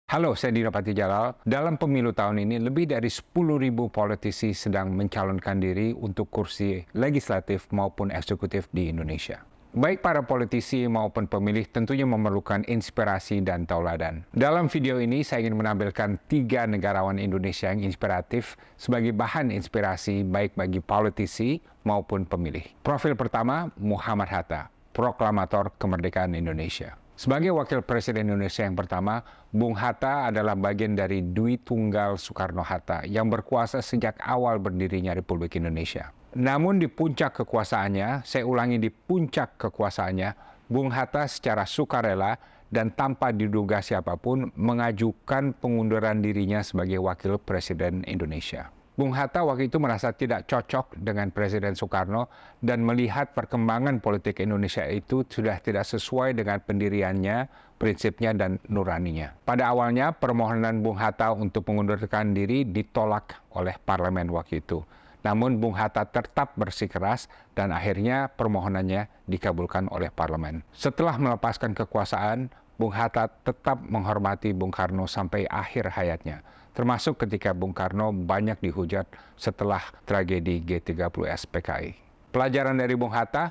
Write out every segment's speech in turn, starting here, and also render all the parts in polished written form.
Halo, saya Dino Patijalal. Dalam pemilu tahun ini, lebih dari 10.000 politisi sedang mencalonkan diri untuk kursi legislatif maupun eksekutif di Indonesia. Baik para politisi maupun pemilih tentunya memerlukan inspirasi dan tauladan. Dalam video ini, saya ingin menampilkan 3 negarawan Indonesia yang inspiratif sebagai bahan inspirasi baik bagi politisi maupun pemilih. Profil pertama, Muhammad Hatta, proklamator kemerdekaan Indonesia. Sebagai wakil presiden Indonesia yang pertama, Bung Hatta adalah bagian dari Dwi Tunggal Soekarno-Hatta yang berkuasa sejak awal berdirinya Republik Indonesia. Namun di puncak kekuasaannya, saya ulangi di puncak kekuasaannya, Bung Hatta secara sukarela dan tanpa diduga siapapun mengajukan pengunduran dirinya sebagai wakil presiden Indonesia. Bung Hatta waktu itu merasa tidak cocok dengan Presiden Soekarno dan melihat perkembangan politik Indonesia itu sudah tidak sesuai dengan pendiriannya, prinsipnya, dan nuraninya. Pada awalnya, permohonan Bung Hatta untuk mengundurkan diri ditolak oleh parlemen waktu itu. Namun Bung Hatta tetap bersikeras dan akhirnya permohonannya dikabulkan oleh parlemen. Setelah melepaskan kekuasaan, Bung Hatta tetap menghormati Bung Karno sampai akhir hayatnya, termasuk ketika Bung Karno banyak dihujat setelah tragedi G30S PKI. Pelajaran dari Bung Hatta,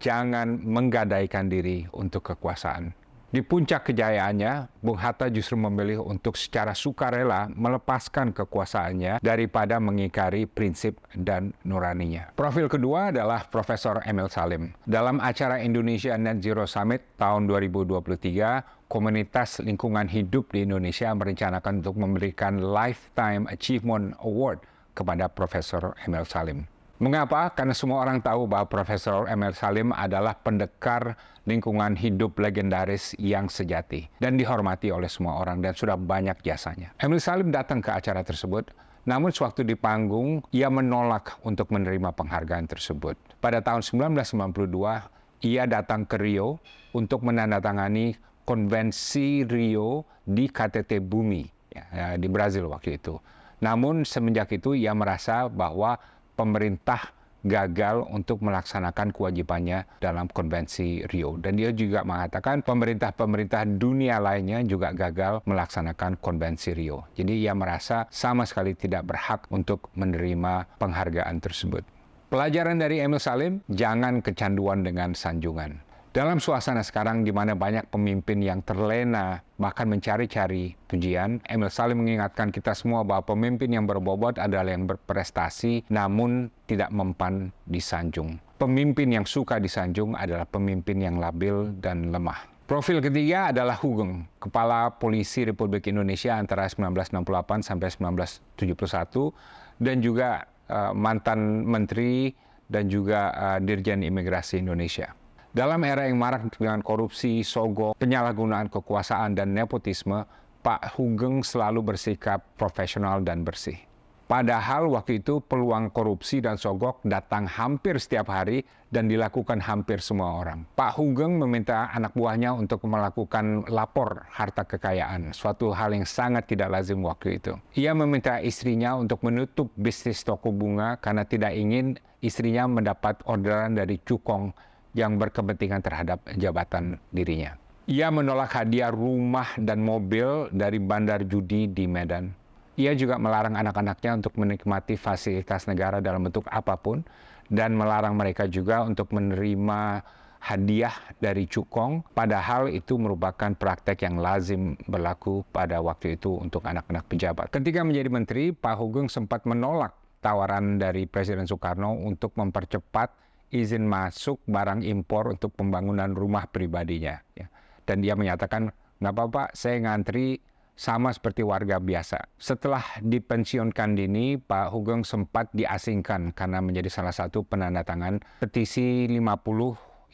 jangan menggadaikan diri untuk kekuasaan. Di puncak kejayaannya, Bung Hatta justru memilih untuk secara sukarela melepaskan kekuasaannya daripada mengingkari prinsip dan nuraninya. Profil kedua adalah Profesor Emil Salim. Dalam acara Indonesia Net Zero Summit tahun 2023, Komunitas Lingkungan Hidup di Indonesia merencanakan untuk memberikan Lifetime Achievement Award kepada Profesor Emil Salim. Mengapa? Karena semua orang tahu bahwa Profesor Emil Salim adalah pendekar lingkungan hidup legendaris yang sejati dan dihormati oleh semua orang dan sudah banyak jasanya. Emil Salim datang ke acara tersebut, namun sewaktu di panggung, ia menolak untuk menerima penghargaan tersebut. Pada tahun 1992, ia datang ke Rio untuk menandatangani Konvensi Rio di KTT Bumi ya, di Brazil waktu itu. Namun semenjak itu ia merasa bahwa pemerintah gagal untuk melaksanakan kewajibannya dalam Konvensi Rio. Dan dia juga mengatakan pemerintah-pemerintah dunia lainnya juga gagal melaksanakan Konvensi Rio. Jadi ia merasa sama sekali tidak berhak untuk menerima penghargaan tersebut. Pelajaran dari Emil Salim, jangan kecanduan dengan sanjungan. Dalam suasana sekarang di mana banyak pemimpin yang terlena bahkan mencari-cari pujian, Emil Salim mengingatkan kita semua bahwa pemimpin yang berbobot adalah yang berprestasi namun tidak mempan disanjung. Pemimpin yang suka disanjung adalah pemimpin yang labil dan lemah. Profil ketiga adalah Hugeng, Kepala Polisi Republik Indonesia antara 1968 sampai 1971 dan juga mantan Menteri dan juga Dirjen Imigrasi Indonesia. Dalam era yang marak dengan korupsi, sogok, penyalahgunaan kekuasaan, dan nepotisme, Pak Hugeng selalu bersikap profesional dan bersih. Padahal waktu itu peluang korupsi dan sogok datang hampir setiap hari dan dilakukan hampir semua orang. Pak Hugeng meminta anak buahnya untuk melakukan lapor harta kekayaan, suatu hal yang sangat tidak lazim waktu itu. Ia meminta istrinya untuk menutup bisnis toko bunga karena tidak ingin istrinya mendapat orderan dari cukong yang berkepentingan terhadap jabatan dirinya. Ia menolak hadiah rumah dan mobil dari bandar judi di Medan. Ia juga melarang anak-anaknya untuk menikmati fasilitas negara dalam bentuk apapun dan melarang mereka juga untuk menerima hadiah dari cukong, padahal itu merupakan praktek yang lazim berlaku pada waktu itu untuk anak-anak pejabat. Ketika menjadi menteri, Pak Hugeng sempat menolak tawaran dari Presiden Soekarno untuk mempercepat izin masuk barang impor untuk pembangunan rumah pribadinya. Ya. Dan dia menyatakan, nggak apa-apa, saya ngantri sama seperti warga biasa. Setelah dipensiunkan dini, Pak Hugeng sempat diasingkan karena menjadi salah satu penandatangan petisi 50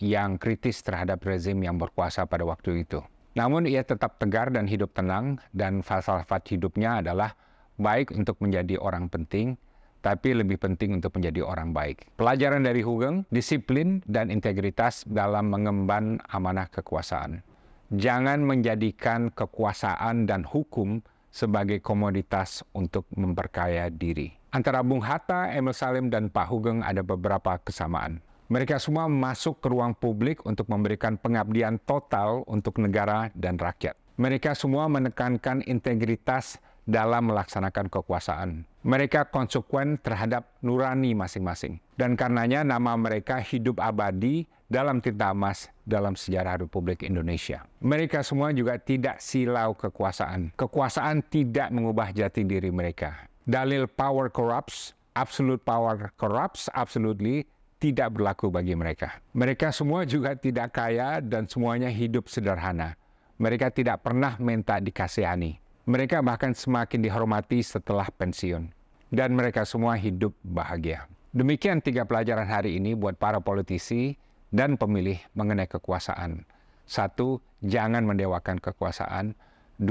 yang kritis terhadap rezim yang berkuasa pada waktu itu. Namun ia tetap tegar dan hidup tenang, dan falsafat hidupnya adalah baik untuk menjadi orang penting, tapi lebih penting untuk menjadi orang baik. Pelajaran dari Hugeng, disiplin dan integritas dalam mengemban amanah kekuasaan. Jangan menjadikan kekuasaan dan hukum sebagai komoditas untuk memperkaya diri. Antara Bung Hatta, Emil Salim, dan Pak Hugeng ada beberapa kesamaan. Mereka semua masuk ke ruang publik untuk memberikan pengabdian total untuk negara dan rakyat. Mereka semua menekankan integritas dalam melaksanakan kekuasaan. Mereka konsekuen terhadap nurani masing-masing. Dan karenanya nama mereka hidup abadi dalam tinta emas dalam sejarah Republik Indonesia. Mereka semua juga tidak silau kekuasaan. Kekuasaan tidak mengubah jati diri mereka. Dalil power corrupts, absolute power corrupts, absolutely tidak berlaku bagi mereka. Mereka semua juga tidak kaya dan semuanya hidup sederhana. Mereka tidak pernah minta dikasihani. Mereka bahkan semakin dihormati setelah pensiun. Dan mereka semua hidup bahagia. Demikian 3 pelajaran hari ini buat para politisi dan pemilih mengenai kekuasaan. 1, jangan mendewakan kekuasaan. 2,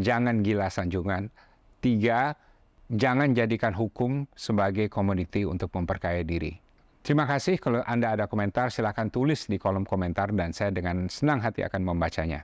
jangan gila sanjungan. 3, jangan jadikan hukum sebagai komoditi untuk memperkaya diri. Terima kasih. Kalau Anda ada komentar, silakan tulis di kolom komentar dan saya dengan senang hati akan membacanya.